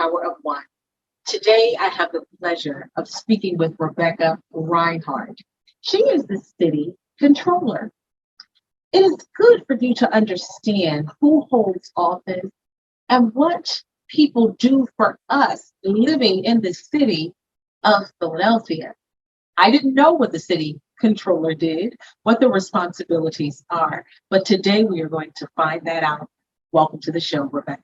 Power of One. Today, I have the pleasure of speaking with Rebecca Rhynhart. She is the city controller. It is good for you to understand who holds office and what people do for us living in the city of Philadelphia. I didn't know what the city controller did, what the responsibilities are, but today we are going to find that out. Welcome to the show, Rebecca.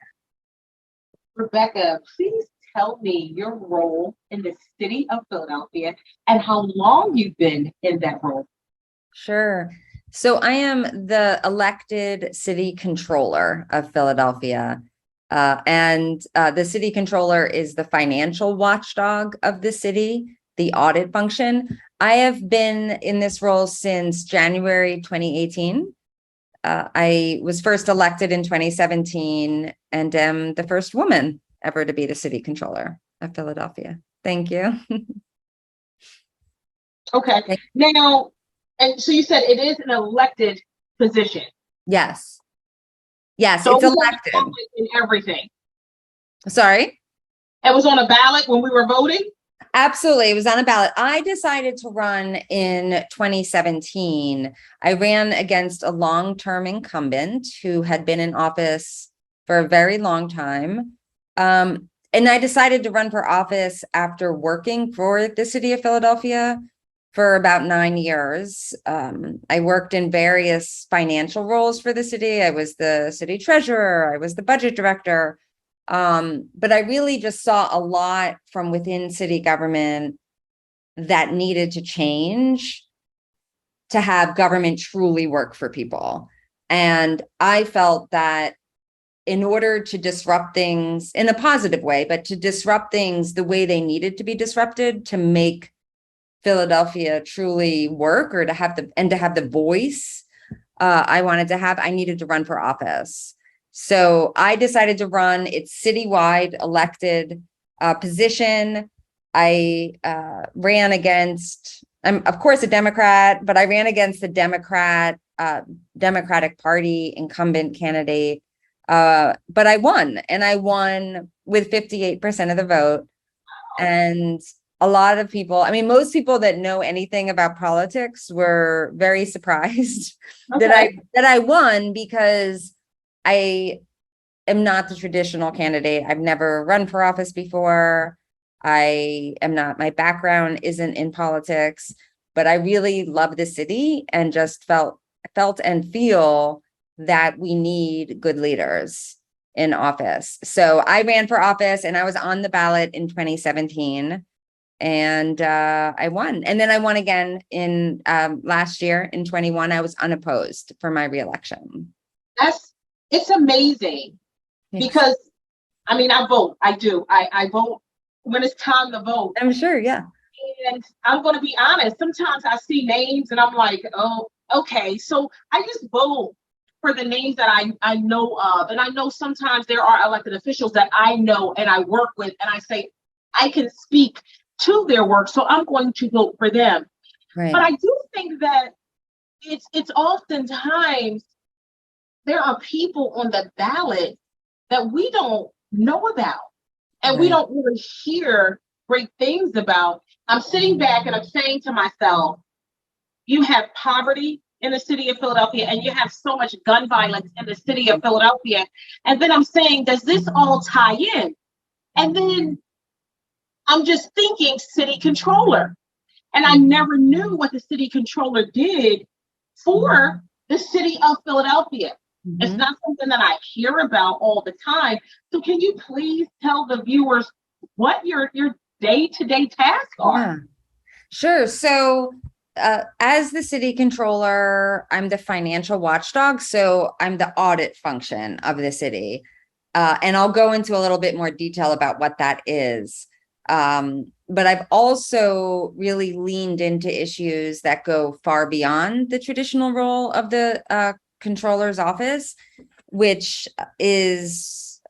Rebecca, please tell me your role in the city of Philadelphia and how long you've been in that role. Sure. So I am the elected city controller of Philadelphia. And the city controller is the financial watchdog of the city, the audit function. I have been in this role since January 2018. I was first elected in 2017 and am the first woman ever to be the city controller of Philadelphia. Thank you. Okay. Now, and so you said it is an elected position. Yes. Yes, so it's elected. In everything. Sorry? It was on a ballot when we were voting? Absolutely. It was on a ballot. I decided to run in 2017. I ran against a long-term incumbent who had been in office for a very long time. And I decided to run for office after working for the city of Philadelphia for about 9 years. I worked in various financial roles for the city. I was the city treasurer. I was the budget director. But I really just saw a lot from within city government that needed to change to have government truly work for people. And I felt that in order to disrupt things in a positive way, but to disrupt things the way they needed to be disrupted to make Philadelphia truly work, or to have the voice I needed to run for office. So I decided to run. It's citywide elected position. I ran against, I'm of course a Democrat, but I ran against the Democratic Party incumbent candidate. But I won, and I won with 58% of the vote. And a lot of people, I mean, most people that know anything about politics were very surprised that I won, because I am not the traditional candidate. I've never run for office before. My background isn't in politics, but I really love the city and just felt and feel that we need good leaders in office. So I ran for office and I was on the ballot in 2017 and I won. And then I won again in last year in 21. I was unopposed for my reelection. It's amazing. Thanks. Because I mean, I vote. I do. I vote when it's time to vote. I'm sure. Yeah. And I'm going to be honest. Sometimes I see names and I'm like, oh, okay. So I just vote for the names that I know of. And I know sometimes there are elected officials that I know and I work with, and I say, I can speak to their work. So I'm going to vote for them. Right. But I do think that it's oftentimes there are people on the ballot that we don't know about and we don't really hear great things about. I'm sitting back and I'm saying to myself, you have poverty in the city of Philadelphia and you have so much gun violence in the city of Philadelphia. And then I'm saying, does this all tie in? And then I'm just thinking city controller. And I never knew what the city controller did for the city of Philadelphia. Mm-hmm. It's not something that I hear about all the time. So can you please tell the viewers what your day-to-day tasks are? Yeah. Sure. So as the city controller, I'm the financial watchdog. So I'm the audit function of the city. And I'll go into a little bit more detail about what that is. But I've also really leaned into issues that go far beyond the traditional role of the controller's office, which is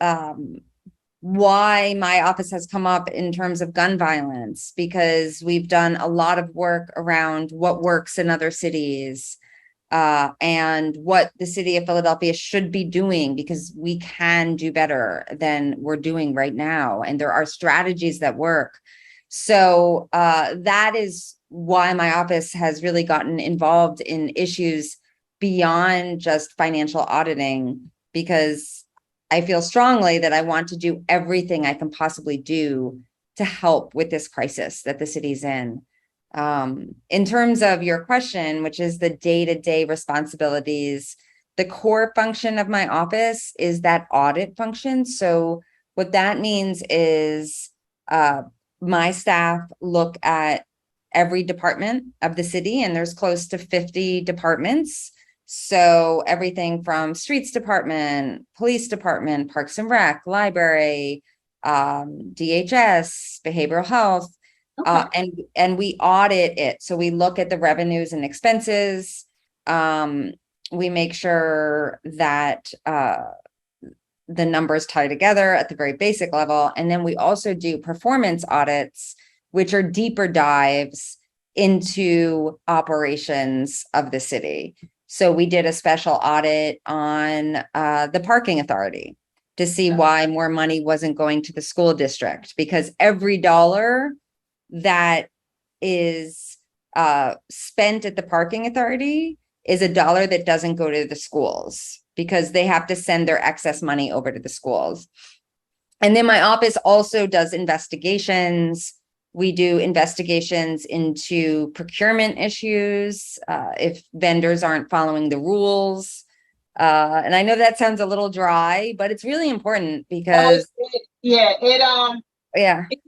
why my office has come up in terms of gun violence, because we've done a lot of work around what works in other cities and what the city of Philadelphia should be doing, because we can do better than we're doing right now. And there are strategies that work. So that is why my office has really gotten involved in issues beyond just financial auditing, because I feel strongly that I want to do everything I can possibly do to help with this crisis that the city's in. In terms of your question, which is the day-to-day responsibilities, the core function of my office is that audit function. So what that means is my staff look at every department of the city, and there's close to 50 departments. So everything from streets department, police department, parks and rec, library, DHS, behavioral health, and we audit it. So we look at the revenues and expenses. We make sure that the numbers tie together at the very basic level. And then we also do performance audits, which are deeper dives into operations of the city. So we did a special audit on the parking authority to see why more money wasn't going to the school district, because every dollar that is spent at the parking authority is a dollar that doesn't go to the schools, because they have to send their excess money over to the schools. And then my office also does investigations. We do investigations into procurement issues, if vendors aren't following the rules. And I know that sounds a little dry, but it's really important because it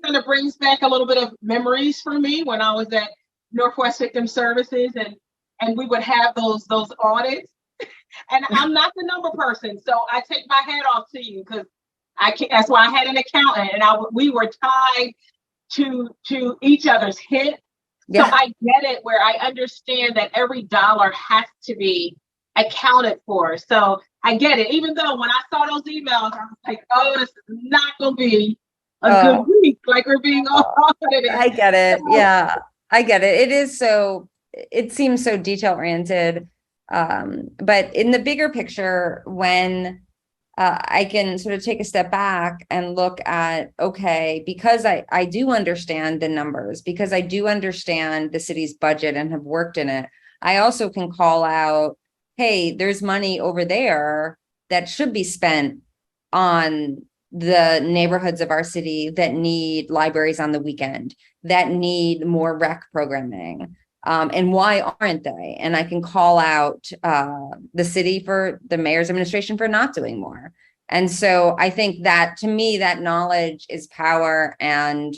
kind of brings back a little bit of memories for me when I was at Northwest Victim Services, and we would have those audits. And I'm not the number person, so I take my hat off to you, because I can't. That's why I had an accountant, and we were tied to each other's hit. Yeah. So I get it, where I understand that every dollar has to be accounted for. So I get it. Even though when I saw those emails, I was like, oh, this is not going to be a good week. Like, we're being audited. I get it. Yeah, I get it. It seems so detail oriented. But in the bigger picture, when I can sort of take a step back and look at, okay, because I do understand the numbers, because I do understand the city's budget and have worked in it, I also can call out, hey, there's money over there that should be spent on the neighborhoods of our city that need libraries on the weekend, that need more rec programming. And why aren't they? And I can call out the city, for the mayor's administration, for not doing more. And so I think that, to me, that knowledge is power, and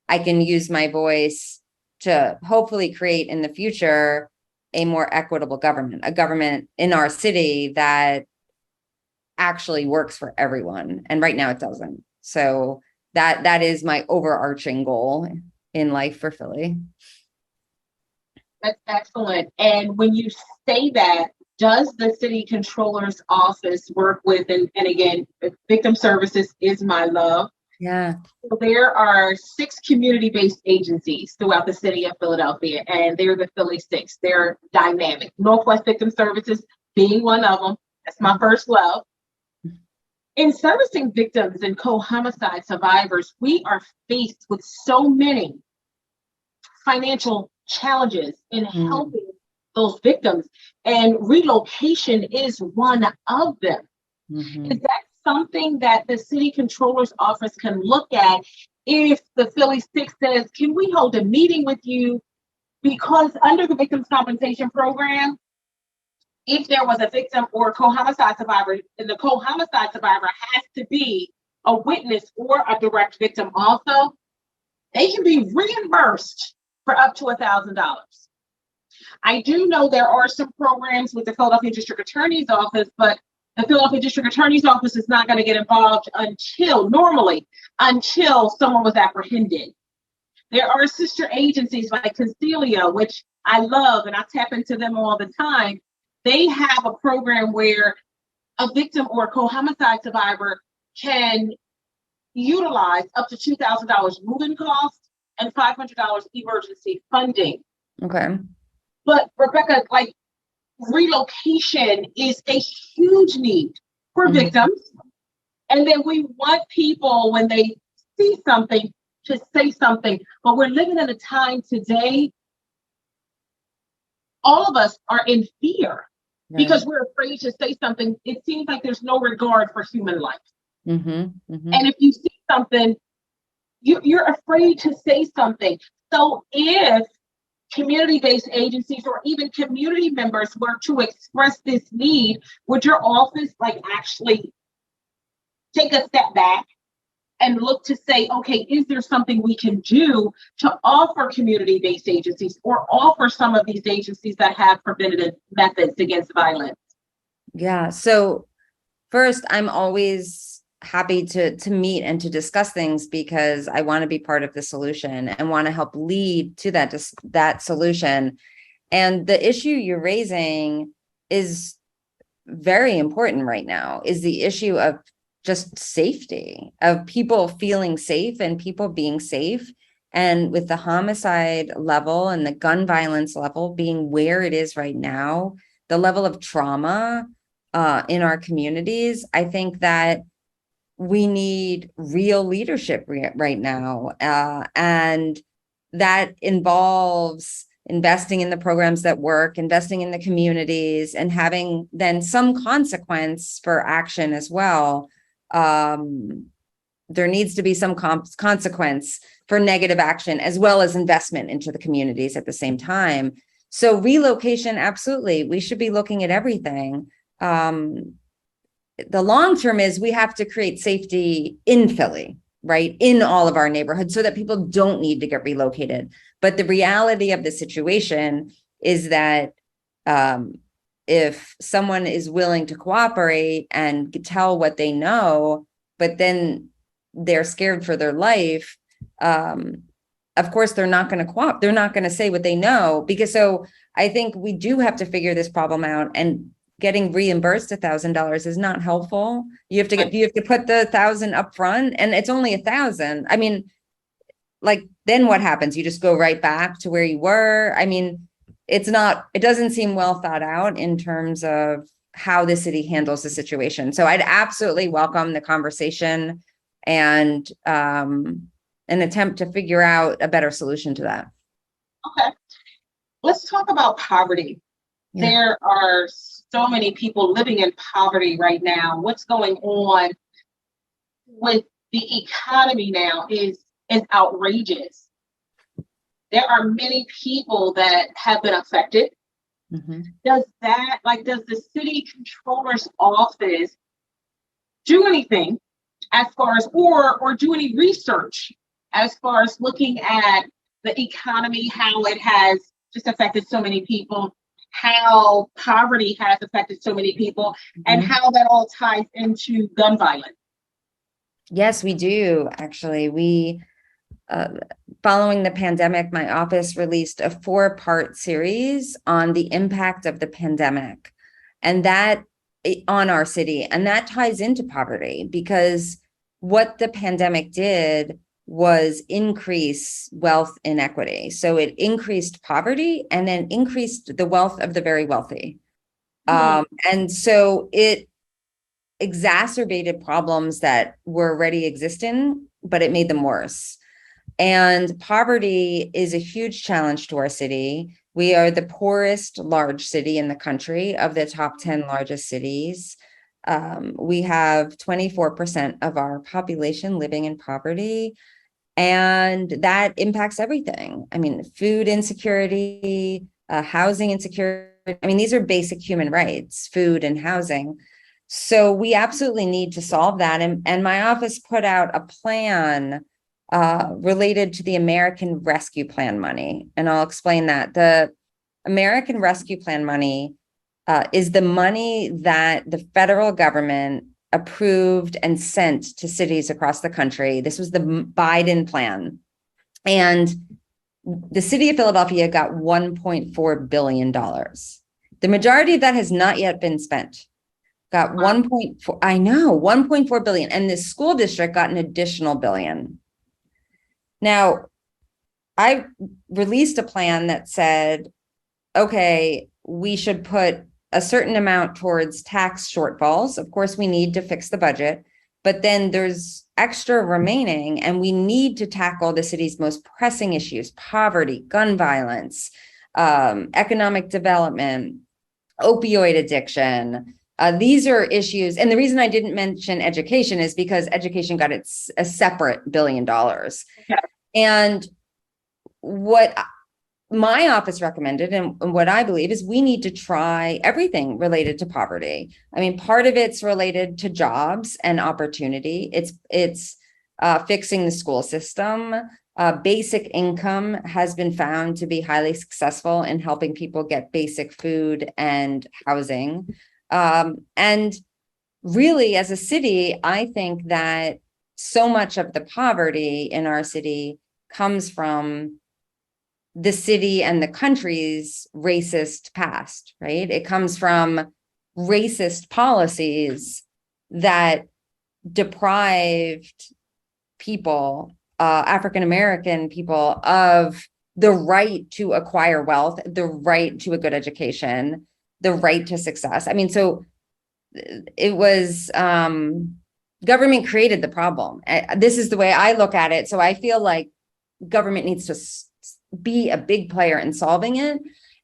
I can use my voice to hopefully create in the future a more equitable government, a government in our city that actually works for everyone. And right now it doesn't. So that is my overarching goal in life for Philly. That's excellent. And when you say that, does the city controller's office work with, and again, victim services is my love. Yeah. So there are 6 community-based agencies throughout the city of Philadelphia, and they're the Philly 6. They're dynamic. Northwest Victim Services being one of them. That's my first love. In servicing victims and co-homicide survivors, we are faced with so many financial challenges in helping those victims, and relocation is one of them. Is that something that the city controller's office can look at if the Philly 6 says, can we hold a meeting with you? Because under the Victims Compensation Program, if there was a victim or a co-homicide survivor, and the co-homicide survivor has to be a witness or a direct victim also, they can be reimbursed for up to $1,000. I do know there are some programs with the Philadelphia District Attorney's Office, but the Philadelphia District Attorney's Office is not going to get involved until someone was apprehended. There are sister agencies like Concelia, which I love, and I tap into them all the time. They have a program where a victim or a co-homicide survivor can utilize up to $2,000 moving costs and $500 emergency funding. Okay. But Rebecca, like, relocation is a huge need for victims. And then we want people, when they see something, to say something. But we're living in a time today, all of us are in fear because we're afraid to say something. It seems like there's no regard for human life. And if you see something, you're afraid to say something. So if community-based agencies or even community members were to express this need, would your office like actually take a step back and look to say, okay, is there something we can do to offer community-based agencies or offer some of these agencies that have preventative methods against violence? Yeah. So first, I'm always happy to meet and to discuss things because I want to be part of the solution and want to help lead to that solution. And the issue you're raising is very important right now, is the issue of just safety, of people feeling safe and people being safe. And with the homicide level and the gun violence level being where it is right now, the level of trauma in our communities, I think that we need real leadership right now. And that involves investing in the programs that work, investing in the communities, and having then some consequence for action as well. There needs to be some consequence for negative action, as well as investment into the communities at the same time. So relocation, absolutely, we should be looking at everything. The long term is we have to create safety in Philly, right? In all of our neighborhoods so that people don't need to get relocated. But the reality of the situation is that if someone is willing to cooperate and tell what they know, but then they're scared for their life, of course, they're not going to cooperate. They're not going to say what they know, because so I think we do have to figure this problem out, and getting reimbursed $1,000 is not helpful. You have to put the 1,000 up front, and it's only 1,000. I mean, like, then what happens? You just go right back to where you were. I mean, it doesn't seem well thought out in terms of how the city handles the situation. So I'd absolutely welcome the conversation and an attempt to figure out a better solution to that. Okay. Let's talk about poverty. Yeah. There are so many people living in poverty right now. What's going on with the economy now is outrageous. There are many people that have been affected. Does the city controller's office do anything as far as, or do any research as far as looking at the economy, how it has just affected so many people, how poverty has affected so many people, and how that all ties into gun violence? Yes, we do. Actually, we, following the pandemic, my office released a 4-part series on the impact of the pandemic and that on our city. And that ties into poverty, because what the pandemic did was increase wealth inequity. So it increased poverty and then increased the wealth of the very wealthy. And so it exacerbated problems that were already existing, but it made them worse. And poverty is a huge challenge to our city. We are the poorest large city in the country of the top 10 largest cities. We have 24% of our population living in poverty, and that impacts everything. I mean, food insecurity, housing insecurity. I mean, these are basic human rights, food and housing. So we absolutely need to solve that. And my office put out a plan related to the American Rescue Plan money. And I'll explain that. The American Rescue Plan money is the money that the federal government approved and sent to cities across the country. This was the Biden plan. And the city of Philadelphia got $1.4 billion. The majority of that has not yet been spent. Got 1.4, I know, 1.4 billion. And the school district got an additional billion. Now, I released a plan that said, okay, we should put a certain amount towards tax shortfalls. Of course, we need to fix the budget, but then there's extra remaining, and we need to tackle the city's most pressing issues: poverty, gun violence, economic development, opioid addiction. These are issues. And the reason I didn't mention education is because education got a separate $1 billion. Okay. And what my office recommended, and what I believe, is we need to try everything related to poverty. I mean, part of it's related to jobs and opportunity. It's fixing the school system. Basic income has been found to be highly successful in helping people get basic food and housing. And really, as a city, I think that so much of the poverty in our city comes from the city and the country's racist past, right? It comes from racist policies that deprived people, African-American people, of the right to acquire wealth, the right to a good education, the right to success. I mean, so it was, government created the problem. This is the way I look at it. So I feel like government needs to be a big player in solving it.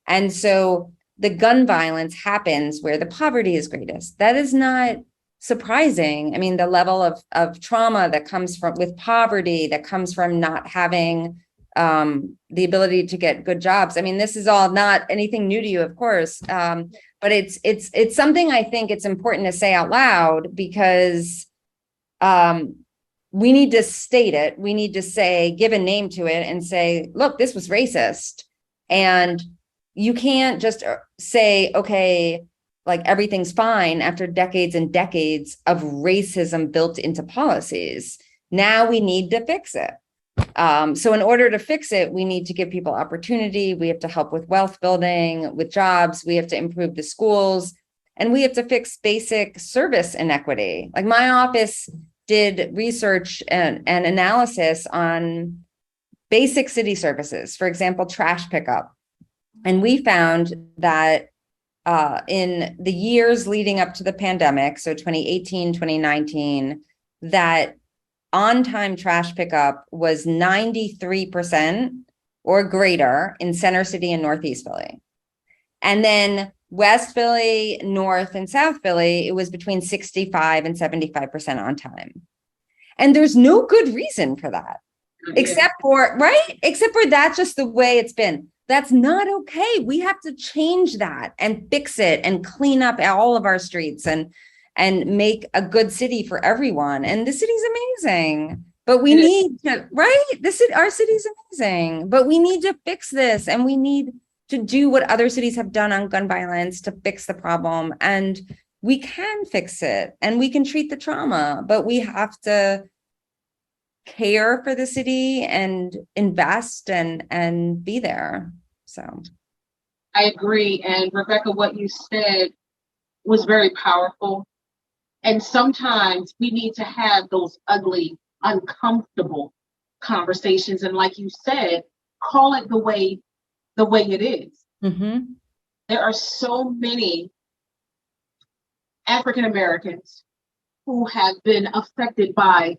And so the gun violence happens where the poverty is greatest. That is not surprising. I mean, the level of trauma that comes from with poverty, that comes from not having the ability to get good jobs. I mean, this is all not anything new to you, of course, but it's something I think it's important to say out loud, because we need to state it. We need to say, give a name to it and say, look, this was racist. And you can't just say, okay, like everything's fine after decades and decades of racism built into policies. Now we need to fix it. So in order to fix it, we need to give people opportunity. We have to help with wealth building, with jobs. We have to improve the schools, and we have to fix basic service inequity. Like my office did research and analysis on basic city services, for example, trash pickup. And we found that in the years leading up to the pandemic, so 2018, 2019, that on-time trash pickup was 93% or greater in Center City and Northeast Philly. And then West Philly, North and South Philly, it was between 65 and 75% on time. And there's no good reason for that, except for, right? Except for that's just the way it's been. That's not okay. We have to change that and fix it and clean up all of our streets and make a good city for everyone. And the city's amazing, but we need to, right? Our city's amazing, but we need to fix this, and we need to do what other cities have done on gun violence to fix the problem. And we can fix it, and we can treat the trauma, but we have to care for the city and invest and be there. So I agree. And Rebecca, what you said was very powerful. And sometimes we need to have those ugly, uncomfortable conversations. And like you said, call it the way it is. Mm-hmm. There are so many African Americans who have been affected by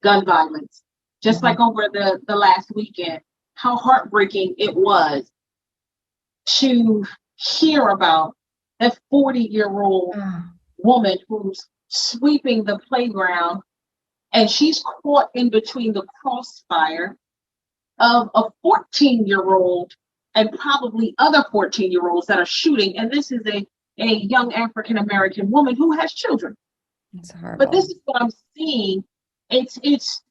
gun violence, just Mm-hmm. like over the last weekend. How heartbreaking it was to hear about a 40-year-old woman who's sweeping the playground, and she's caught in between the crossfire of a 14-year-old and probably other 14-year-olds that are shooting. And this is a young African-American woman who has children. It's horrible. But this is what I'm seeing. It's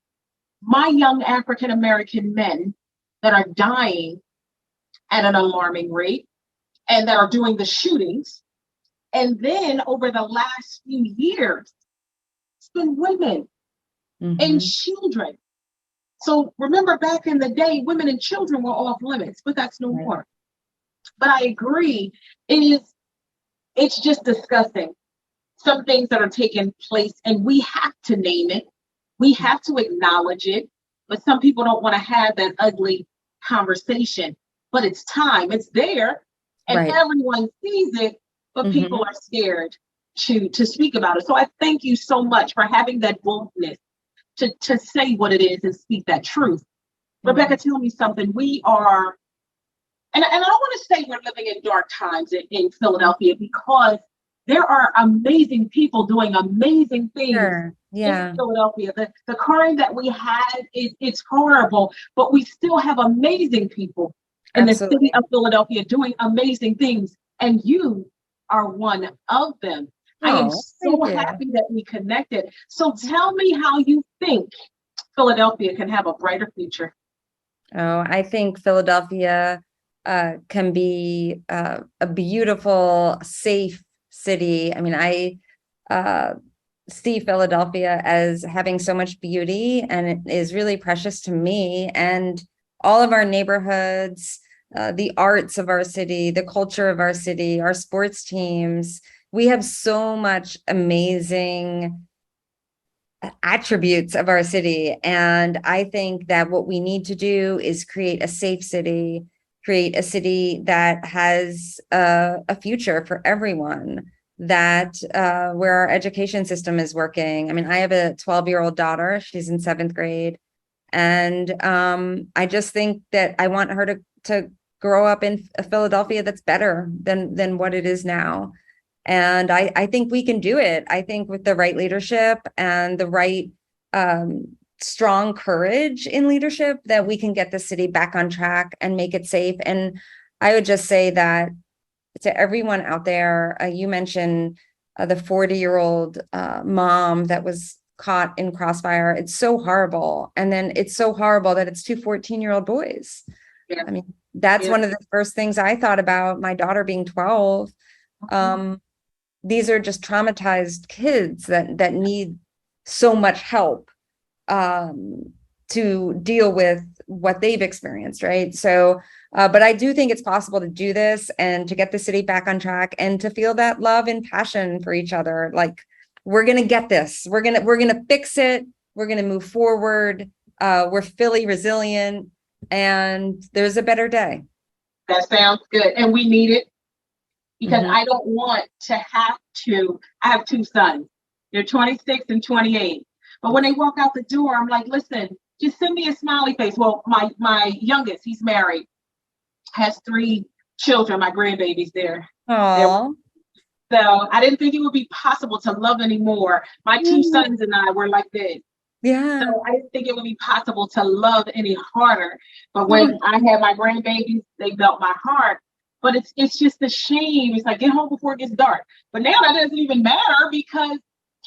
my young African-American men that are dying at an alarming rate and that are doing the shootings. And then over the last few years, it's been women and children. So remember, back in the day, women and children were off limits, but that's no more. But I agree, it's just disgusting. Some things that are taking place, and we have to name it. We have to acknowledge it. But some people don't want to have that ugly conversation. But it's time. It's there. and Right. everyone sees it, but people Mhm. are scared to speak about it. So I thank you so much for having that boldness to say what it is and speak that truth. Rebecca, Mhm. tell me something. We are, and I don't want to say we're living in dark times in Philadelphia, because there are amazing people doing amazing things Sure. in Yeah, Philadelphia. The crime that we had is it's horrible, but we still have amazing people in the city absolutely. of Philadelphia doing amazing things. And you are one of them. I am Oh, so thank you. happy that we connected. So tell me how you think Philadelphia can have a brighter future. Oh, I think Philadelphia can be a beautiful, safe city. I mean, I uh, see Philadelphia as having so much beauty, and it is really precious to me and all of our neighborhoods, the arts of our city, the culture of our city, our sports teams. We have so much amazing attributes of our city. And I think that what we need to do is create a safe city, create a city that has a future for everyone, that where our education system is working. I mean, I have a 12-year-old daughter, she's in 7th grade. And I just think that I want her to grow up in a Philadelphia that's better than what it is now. And I think we can do it. I think with the right leadership and the right strong courage in leadership, that we can get the city back on track and make it safe. And I would just say that to everyone out there, you mentioned the 40-year-old mom that was caught in crossfire. It's so horrible. And then it's so horrible that it's two 14-year-old boys. Yeah, I mean, that's yeah. one of the first things I thought about, my daughter being 12. Um, these are just traumatized kids that need so much help um, to deal with what they've experienced, right? So, but I do think it's possible to do this and to get the city back on track and to feel that love and passion for each other. Like, we're gonna get this. We're gonna fix it. We're gonna move forward. We're Philly resilient, and there's a better day. That sounds good. And we need it, because Mhm. I don't want to have to. I have two sons. They're 26 and 28. But when they walk out the door, I'm like, listen, just send me a smiley face. Well, my youngest, he's married, has 3 children, my grandbabies there. They're, Aw. so I didn't think it would be possible to love anymore. My two Yeah. sons and I were like this. So Yeah. I didn't think it would be possible to love any harder. But when I had my grandbabies, they melt my heart. But it's just a shame. It's like, get home before it gets dark. But now that doesn't even matter, because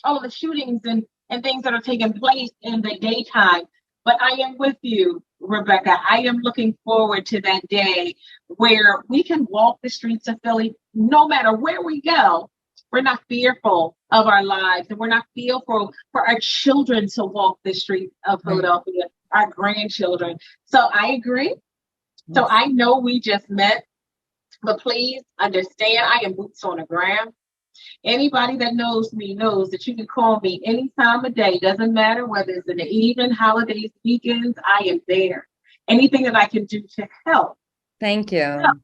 all of the shootings and things that are taking place in the daytime. But I am with you, Rebecca. I am looking forward to that day where we can walk the streets of Philly no matter where we go. We're not fearful of our lives, and we're not fearful for our children to walk the streets of Right. Philadelphia, our grandchildren. So I agree. So Yes. I know we just met, but please understand, I am boots on the ground. Anybody that knows me knows that you can call me any time of day. Doesn't matter whether it's in the evening, holidays, weekends, I am there. Anything that I can do to help. Thank So you.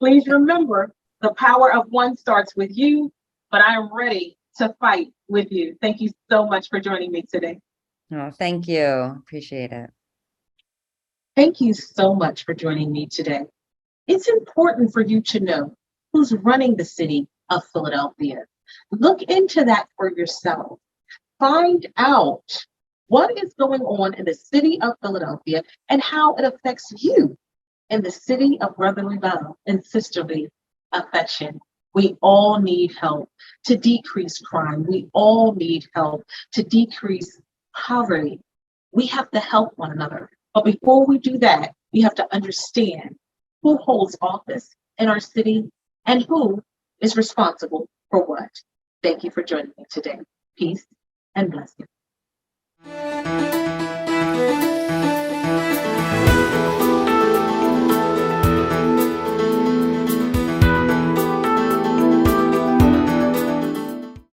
please remember, the power of one starts with you, but I am ready to fight with you. Thank you so much for joining me today. Oh, thank you. Appreciate it. Thank you so much for joining me today. It's important for you to know who's running the city of Philadelphia. Look into that for yourself. Find out what is going on in the city of Philadelphia and how it affects you in the city of brotherly love and sisterly affection. We all need help to decrease crime. We all need help to decrease poverty. We have to help one another. But before we do that, we have to understand who holds office in our city and who is responsible for what. Thank you for joining me today. Peace and blessings.